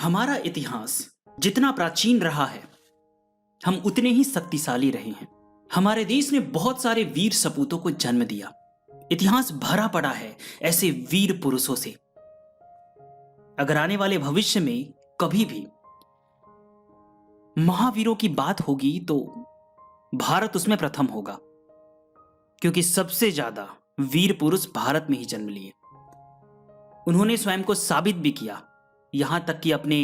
हमारा इतिहास जितना प्राचीन रहा है, हम उतने ही शक्तिशाली रहे हैं। हमारे देश ने बहुत सारे वीर सपूतों को जन्म दिया। इतिहास भरा पड़ा है ऐसे वीर पुरुषों से। अगर आने वाले भविष्य में कभी भी महावीरों की बात होगी तो भारत उसमें प्रथम होगा, क्योंकि सबसे ज्यादा वीर पुरुष भारत में ही जन्म लिए। उन्होंने स्वयं को साबित भी किया, यहां तक कि अपने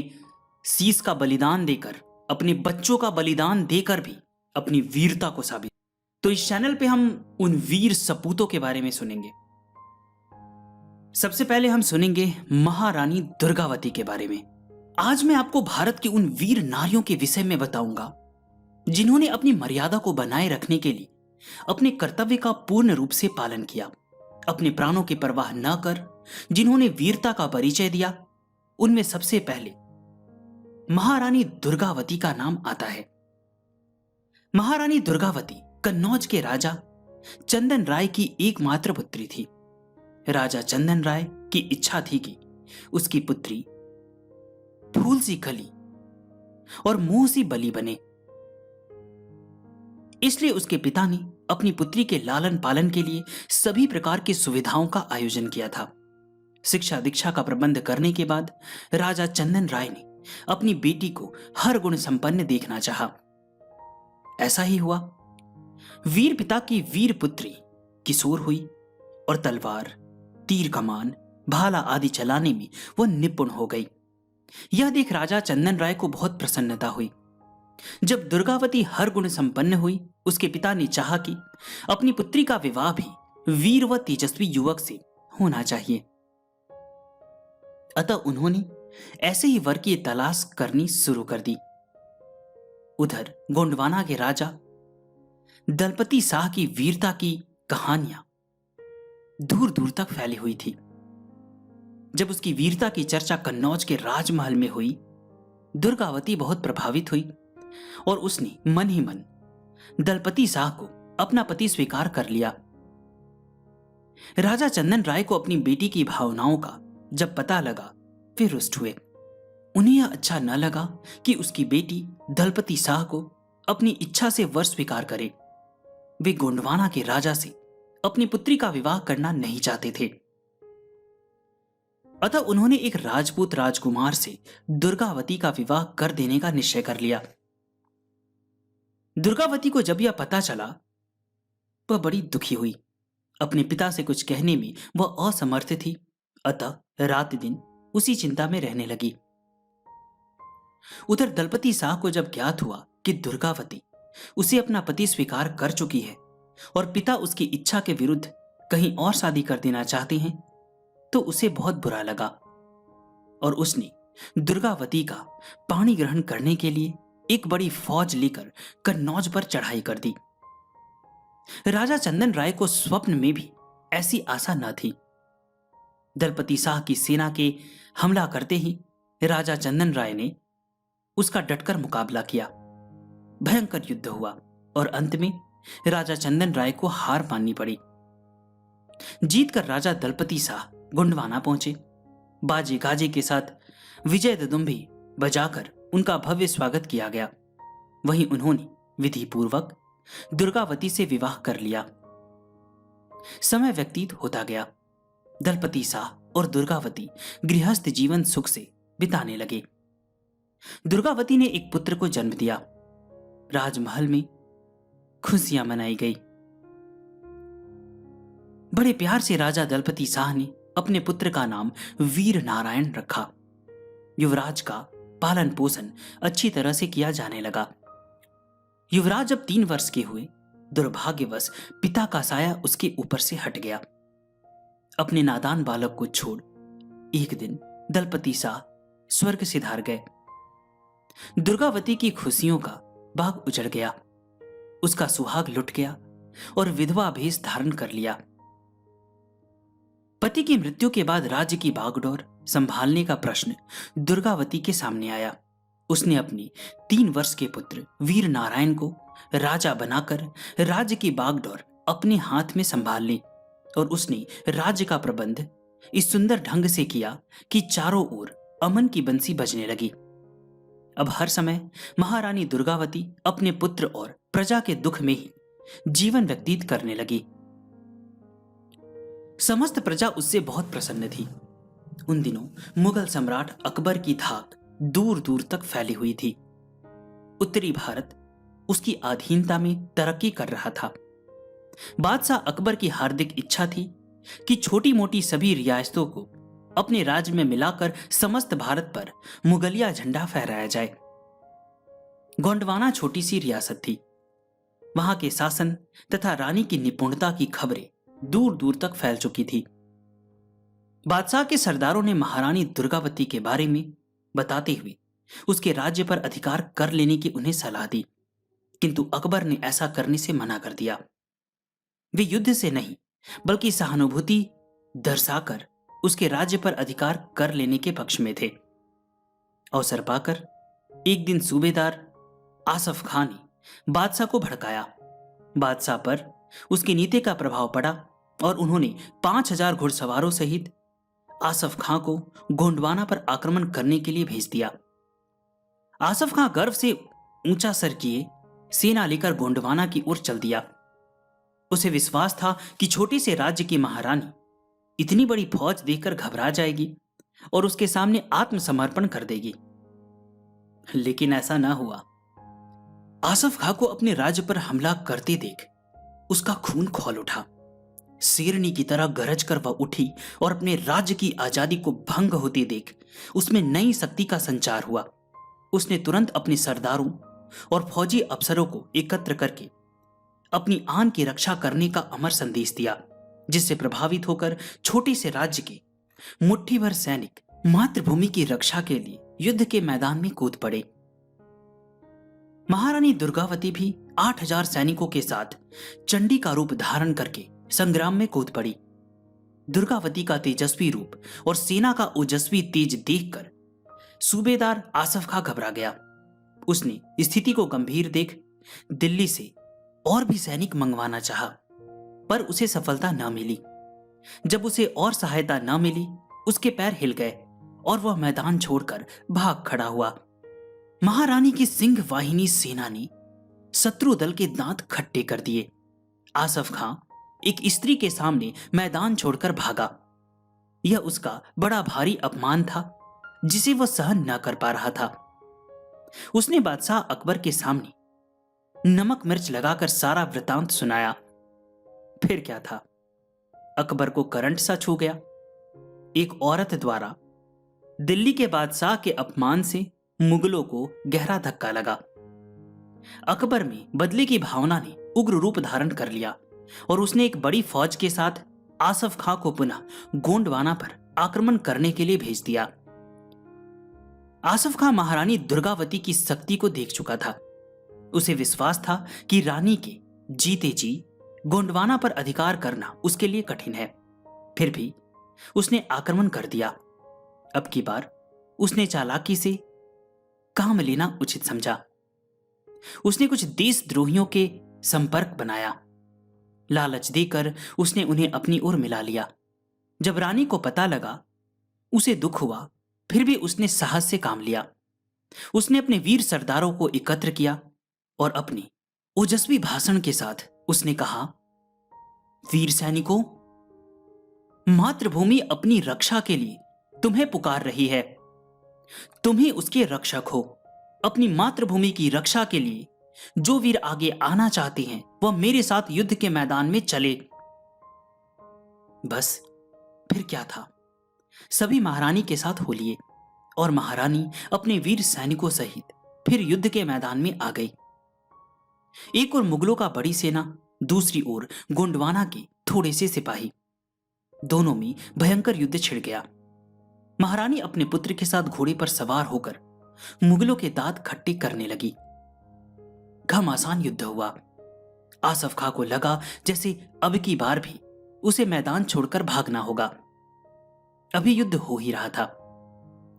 शीश का बलिदान देकर, अपने बच्चों का बलिदान देकर भी अपनी वीरता को साबित। तो इस चैनल पे हम उन वीर सपूतों के बारे में सुनेंगे। सबसे पहले हम सुनेंगे महारानी दुर्गावती के बारे में। आज मैं आपको भारत की उन वीर नारियों के विषय में बताऊंगा जिन्होंने अपनी मर्यादा को बनाए रखने के लिए अपने कर्तव्य का पूर्ण रूप से पालन किया, अपने प्राणों की परवाह न कर जिन्होंने वीरता का परिचय दिया। उनमें सबसे पहले महारानी दुर्गावती का नाम आता है। महारानी दुर्गावती कन्नौज के राजा चंदन राय की एकमात्र पुत्री थी। राजा चंदन राय की इच्छा थी कि उसकी पुत्री फूल सी खली और मुंह सी बली बने। इसलिए उसके पिता ने अपनी पुत्री के लालन पालन के लिए सभी प्रकार की सुविधाओं का आयोजन किया था। शिक्षा दीक्षा का प्रबंध करने के बाद राजा चंदन राय ने अपनी बेटी को हर गुण संपन्न देखना चाहा। ऐसा ही हुआ। वीर पिता की वीर पुत्री किशोर हुई और तलवार, तीर कमान, भाला आदि चलाने में वह निपुण हो गई। यह देख राजा चंदन राय को बहुत प्रसन्नता हुई। जब दुर्गावती हर गुण संपन्न हुई, उसके पिता ने चाहा कि अपनी पुत्री का विवाह भी वीर व तेजस्वी युवक से होना चाहिए। अतः उन्होंने ऐसे ही वर की तलाश करनी शुरू कर दी। उधर गोंडवाना के राजा दलपति शाह की वीरता की कहानियां दूर दूर तक फैली हुई थी। जब उसकी वीरता की चर्चा कन्नौज के राजमहल में हुई, दुर्गावती बहुत प्रभावित हुई और उसने मन ही मन दलपति शाह को अपना पति स्वीकार कर लिया। राजा चंदन राय को अपनी बेटी की भावनाओं का जब पता लगा, वे रुष्ट हुए। उन्हें यह अच्छा न लगा कि उसकी बेटी दलपति शाह को अपनी इच्छा से वर स्वीकार करे। वे गोंडवाना के राजा से अपनी पुत्री का विवाह करना नहीं चाहते थे। अतः उन्होंने एक राजपूत राजकुमार से दुर्गावती का विवाह कर देने का निश्चय कर लिया। दुर्गावती को जब यह पता चला, वह बड़ी दुखी हुई। अपने पिता से कुछ कहने में वह असमर्थ थी। अतः रात दिन उसी चिंता में रहने लगी। उधर दलपति शाह को जब ज्ञात हुआ कि दुर्गावती उसे अपना पति स्वीकार कर चुकी है और पिता उसकी इच्छा के विरुद्ध कहीं और शादी कर देना चाहते हैं, तो उसे बहुत बुरा लगा और उसने दुर्गावती का पाणी ग्रहण करने के लिए एक बड़ी फौज लेकर कन्नौज पर चढ़ाई कर दी। राजा चंदन राय को स्वप्न में भी ऐसी आशा न थी। दलपति शाह की सेना के हमला करते ही राजा चंदन राय ने उसका डटकर मुकाबला किया। भयंकर युद्ध हुआ और अंत में राजा चंदन राय को हार माननी पड़ी। जीतकर राजा दलपति शाह गोंडवाना पहुंचे। बाजे गाजे के साथ विजय दुदुम्भी बजाकर उनका भव्य स्वागत किया गया। वहीं उन्होंने विधि पूर्वक दुर्गावती से विवाह कर लिया। समय व्यतीत होता गया। दलपति शाह और दुर्गावती गृहस्थ जीवन सुख से बिताने लगे। दुर्गावती ने एक पुत्र को जन्म दिया। राजमहल में खुशियां मनाई गई। बड़े प्यार से राजा दलपति शाह ने अपने पुत्र का नाम वीर नारायण रखा। युवराज का पालन पोषण अच्छी तरह से किया जाने लगा। युवराज जब 3 वर्ष के हुए, दुर्भाग्यवश पिता का साया उसके ऊपर से हट गया। अपने नादान बालक को छोड़ एक दिन दलपति शाह स्वर्ग सिधार गए। दुर्गावती की खुशियों का बाग उजड़ गया। उसका सुहाग लुट गया और विधवा भेष धारण कर लिया। पति की मृत्यु के बाद राज्य की बागडोर संभालने का प्रश्न दुर्गावती के सामने आया। उसने अपने 3 वर्ष के पुत्र वीर नारायण को राजा बनाकर राज्य की बागडोर अपने हाथ में संभाल ली और उसने राज्य का प्रबंध इस सुंदर ढंग से किया कि चारों ओर अमन की बंसी बजने लगी। अब हर समय महारानी दुर्गावती अपने पुत्र और प्रजा के दुख में ही जीवन व्यतीत करने लगी। समस्त प्रजा उससे बहुत प्रसन्न थी। उन दिनों मुगल सम्राट अकबर की धाक दूर दूर तक फैली हुई थी। उत्तरी भारत उसकी अधीनता में तरक्की कर रहा था। बादशाह अकबर की हार्दिक इच्छा थी कि छोटी मोटी सभी रियासतों को अपने राज्य में मिलाकर समस्त भारत पर मुगलिया झंडा फहराया जाए। गोंडवाना छोटी सी रियासत थी। वहां के शासन तथा रानी की निपुणता की खबरें दूर दूर तक फैल चुकी थी। बादशाह के सरदारों ने महारानी दुर्गावती के बारे में बताते हुए उसके राज्य पर अधिकार कर लेने की उन्हें सलाह दी, किंतु अकबर ने ऐसा करने से मना कर दिया। वे युद्ध से नहीं बल्कि सहानुभूति दर्शाकर उसके राज्य पर अधिकार कर लेने के पक्ष में थे। अवसर पाकर एक दिन सूबेदार आसफ खान ने बादशाह को भड़काया। बादशाह पर उसकी नीति का प्रभाव पड़ा और उन्होंने 5000 घुड़सवारों सहित आसफ खां को गोंडवाना पर आक्रमण करने के लिए भेज दिया। आसफ खां गर्व से ऊंचा सर किए सेना लेकर गोंडवाना की ओर चल दिया। उसे विश्वास था कि छोटे से राज्य की महारानी इतनी बड़ी फौज देखकर घबरा जाएगी और उसके सामने आत्मसमर्पण कर देगी, लेकिन ऐसा ना हुआ। आसफ खां को अपने राज्य पर हमला करते देख उसका खून खौल उठा। शेरनी की तरह गरज कर वह उठी और अपने राज्य की आजादी को भंग होते देख उसमें नई शक्ति का संचार हुआ। उसने तुरंत अपने सरदारों और फौजी अफसरों को एकत्र करके अपनी आन की रक्षा करने का अमर संदेश दिया, जिससे प्रभावित होकर छोटे से राज्य के मुट्ठी भर सैनिक मातृभूमि की रक्षा के लिए युद्ध के मैदान में कूद पड़े। महारानी दुर्गावती भी 8000 सैनिकों के साथ चंडी का रूप धारण करके संग्राम में कूद पड़ी। दुर्गावती का तेजस्वी रूप और सेना का ओजस्वी तेज देखकर सूबेदार आसफ खां घबरा गया। उसने स्थिति को गंभीर देख दिल्ली से और भी सैनिक मंगवाना चाहा, पर उसे सफलता न मिली। जब उसे और सहायता न मिली, उसके पैर हिल गए और वह मैदान छोड़कर भाग खड़ा हुआ। महारानी की सिंह वाहिनी सेना ने शत्रु दल के दांत खट्टे कर दिए। आसफ खां एक स्त्री के सामने मैदान छोड़कर भागा। यह उसका बड़ा भारी अपमान था, जिसे वह सहन न कर पा रहा था। उसने बादशाह अकबर के सामने नमक मिर्च लगाकर सारा वृतांत सुनाया। फिर क्या था, अकबर को करंट सा छू गया। एक औरत द्वारा दिल्ली के बादशाह के अपमान से मुगलों को गहरा धक्का लगा। अकबर में बदले की भावना ने उग्र रूप धारण कर लिया और उसने एक बड़ी फौज के साथ आसफ खां को पुनः गोंडवाना पर आक्रमण करने के लिए भेज दिया। आसफ खां महारानी दुर्गावती की शक्ति को देख चुका था। उसे विश्वास था कि रानी के जीते जी गोंडवाना पर अधिकार करना उसके लिए कठिन है। फिर भी उसने आक्रमण कर दिया। अब की बार उसने चालाकी से काम लेना उचित समझा। उसने कुछ देशद्रोहियों के संपर्क बनाया। लालच देकर उसने उन्हें अपनी ओर मिला लिया। जब रानी को पता लगा, उसे दुख हुआ, फिर भी उसने साहस से काम लिया। उसने अपने वीर सरदारों को एकत्र किया और अपने ओजस्वी भाषण के साथ उसने कहा, वीर सैनिकों, मातृभूमि अपनी रक्षा के लिए तुम्हें पुकार रही है। तुम ही उसके रक्षक हो। अपनी मातृभूमि की रक्षा के लिए जो वीर आगे आना चाहते हैं, वह मेरे साथ युद्ध के मैदान में चले। बस फिर क्या था, सभी महारानी के साथ हो लिए और महारानी अपने वीर सैनिकों सहित फिर युद्ध के मैदान में आ गई। एक ओर मुगलों का बड़ी सेना, दूसरी ओर गोंडवाना के थोड़े से सिपाही। दोनों में भयंकर युद्ध छिड़ गया। महारानी अपने पुत्र के साथ घोड़े पर सवार होकर मुगलों के दांत खट्टे करने लगी। घमासान युद्ध हुआ। आसफ खां को लगा जैसे अब की बार भी उसे मैदान छोड़कर भागना होगा। अभी युद्ध हो ही रहा था।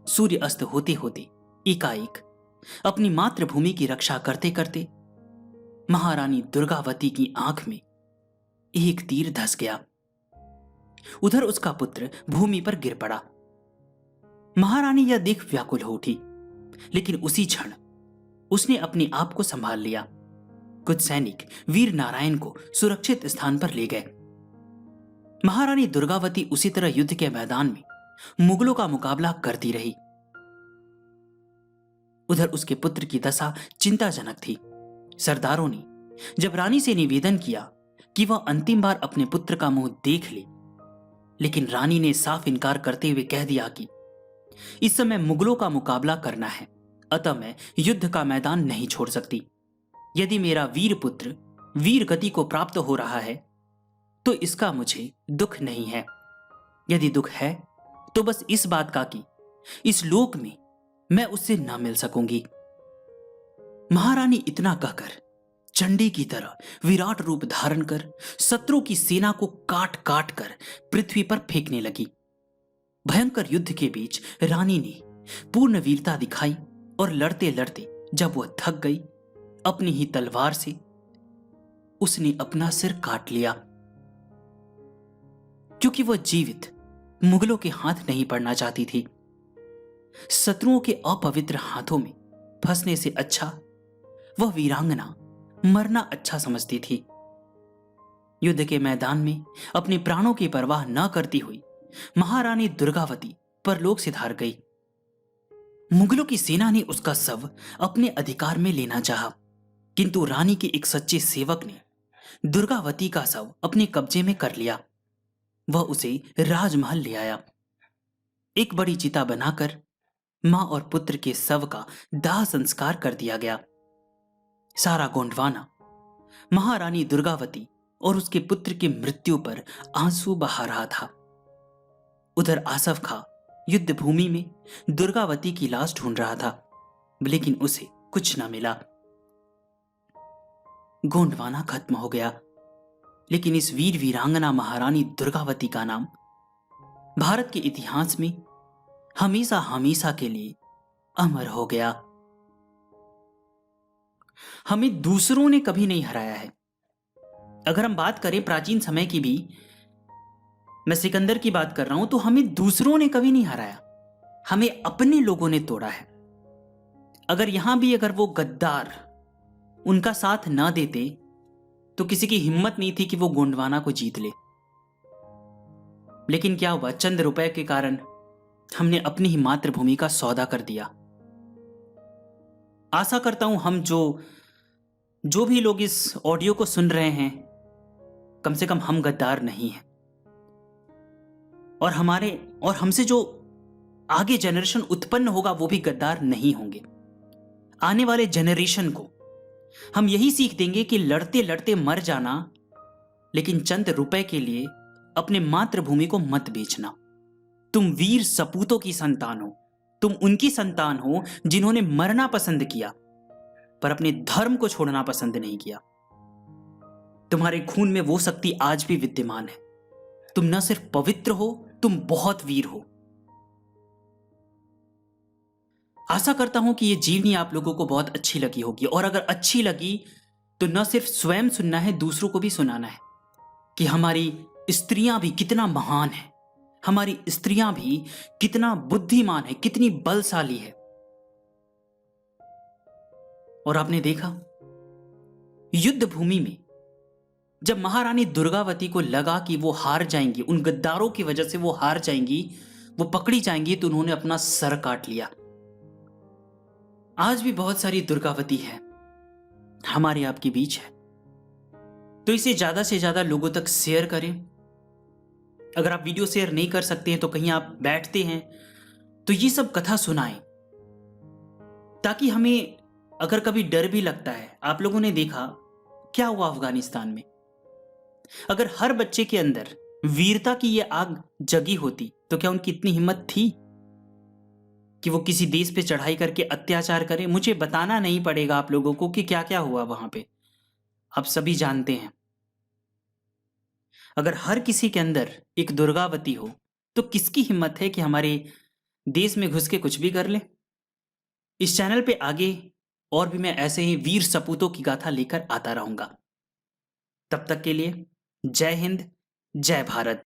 सूर्य अस्त होते होते एकाएक अपनी मातृभूमि की रक्षा करते करते महारानी दुर्गावती की आंख में एक तीर धंस गया। उधर उसका पुत्र भूमि पर गिर पड़ा। महारानी यह देख व्याकुल हो उठी, लेकिन उसी क्षण उसने अपने आप को संभाल लिया। कुछ सैनिक वीर नारायण को सुरक्षित स्थान पर ले गए। महारानी दुर्गावती उसी तरह युद्ध के मैदान में मुगलों का मुकाबला करती रही। उधर उसके पुत्र की दशा चिंताजनक थी। सरदारों ने जब रानी से निवेदन किया कि वह अंतिम बार अपने पुत्र का मुंह देख ले, लेकिन रानी ने साफ इनकार करते हुए कह दिया कि इस समय मुगलों का मुकाबला करना है, अतः मैं युद्ध का मैदान नहीं छोड़ सकती। यदि मेरा वीर पुत्र वीर गति को प्राप्त हो रहा है तो इसका मुझे दुख नहीं है। यदि दुख है तो बस इस बात का कि इस लोक में मैं उससे ना मिल सकूंगी। महारानी इतना कहकर चंडी की तरह विराट रूप धारण कर शत्रु की सेना को काट काट कर पृथ्वी पर फेंकने लगी। भयंकर युद्ध के बीच रानी ने पूर्ण वीरता दिखाई और लड़ते लड़ते जब वह थक गई, अपनी ही तलवार से उसने अपना सिर काट लिया, क्योंकि वह जीवित मुगलों के हाथ नहीं पड़ना चाहती थी। शत्रुओं के अपवित्र हाथों में फंसने से अच्छा वह वीरांगना मरना अच्छा समझती थी। युद्ध के मैदान में अपने प्राणों की परवाह न करती हुई महारानी दुर्गावती परलोक सिधार गई। मुगलों की सेना ने उसका शव अपने अधिकार में लेना चाहा, किंतु रानी के एक सच्चे सेवक ने दुर्गावती का शव अपने कब्जे में कर लिया। वह उसे राजमहल ले आया। एक बड़ी चिता बनाकर मां और पुत्र के शव का दाह संस्कार कर दिया गया। सारा गोंडवाना महारानी दुर्गावती और उसके पुत्र की मृत्यु पर आंसू बहा रहा था। उधर आसफ खां युद्ध भूमि में दुर्गावती की लाश ढूंढ रहा था, लेकिन उसे कुछ न मिला। गोंडवाना खत्म हो गया, लेकिन इस वीर वीरांगना महारानी दुर्गावती का नाम भारत के इतिहास में हमेशा हमेशा के लिए अमर हो गया। हमें दूसरों ने कभी नहीं हराया है। अगर हम बात करें प्राचीन समय की भी, मैं सिकंदर की बात कर रहा हूं, तो हमें दूसरों ने कभी नहीं हराया, हमें अपने लोगों ने तोड़ा है। अगर यहां भी अगर वो गद्दार उनका साथ ना देते तो किसी की हिम्मत नहीं थी कि वो गोंडवाना को जीत ले। लेकिन क्या हुआ, चंद रुपए के कारण हमने अपनी ही मातृभूमि का सौदा कर दिया। आशा करता हूं हम जो भी लोग इस ऑडियो को सुन रहे हैं, कम से कम हम गद्दार नहीं हैं, और हमसे जो आगे जनरेशन उत्पन्न होगा वो भी गद्दार नहीं होंगे। आने वाले जनरेशन को हम यही सीख देंगे कि लड़ते लड़ते मर जाना, लेकिन चंद रुपए के लिए अपने मातृभूमि को मत बेचना। तुम वीर सपूतों की संतान हो, तुम उनकी संतान हो जिन्होंने मरना पसंद किया पर अपने धर्म को छोड़ना पसंद नहीं किया। तुम्हारे खून में वो शक्ति आज भी विद्यमान है। तुम न सिर्फ पवित्र हो, तुम बहुत वीर हो। आशा करता हूं कि ये जीवनी आप लोगों को बहुत अच्छी लगी होगी, और अगर अच्छी लगी तो न सिर्फ स्वयं सुनना है, दूसरों को भी सुनाना है कि हमारी स्त्रियां भी कितना महान है, हमारी स्त्रियां भी कितना बुद्धिमान है, कितनी बलशाली है। और आपने देखा युद्ध भूमि में जब महारानी दुर्गावती को लगा कि वो हार जाएंगी, उन गद्दारों की वजह से वो हार जाएंगी, वो पकड़ी जाएंगी, तो उन्होंने अपना सर काट लिया। आज भी बहुत सारी दुर्गावती है हमारे आपके बीच है, तो इसे ज्यादा से ज्यादा लोगों तक शेयर करें। अगर आप वीडियो शेयर नहीं कर सकते हैं तो कहीं आप बैठते हैं तो ये सब कथा सुनाएं, ताकि हमें अगर कभी डर भी लगता है। आप लोगों ने देखा क्या हुआ अफगानिस्तान में। अगर हर बच्चे के अंदर वीरता की ये आग जगी होती तो क्या उनकी इतनी हिम्मत थी कि वो किसी देश पे चढ़ाई करके अत्याचार करें? मुझे बताना नहीं पड़ेगा आप लोगों को कि क्या क्या हुआ वहां पे, आप सभी जानते हैं। अगर हर किसी के अंदर एक दुर्गावती हो तो किसकी हिम्मत है कि हमारे देश में घुस के कुछ भी कर ले? इस चैनल पे आगे और भी मैं ऐसे ही वीर सपूतों की गाथा लेकर आता रहूंगा। तब तक के लिए जय हिंद, जय भारत।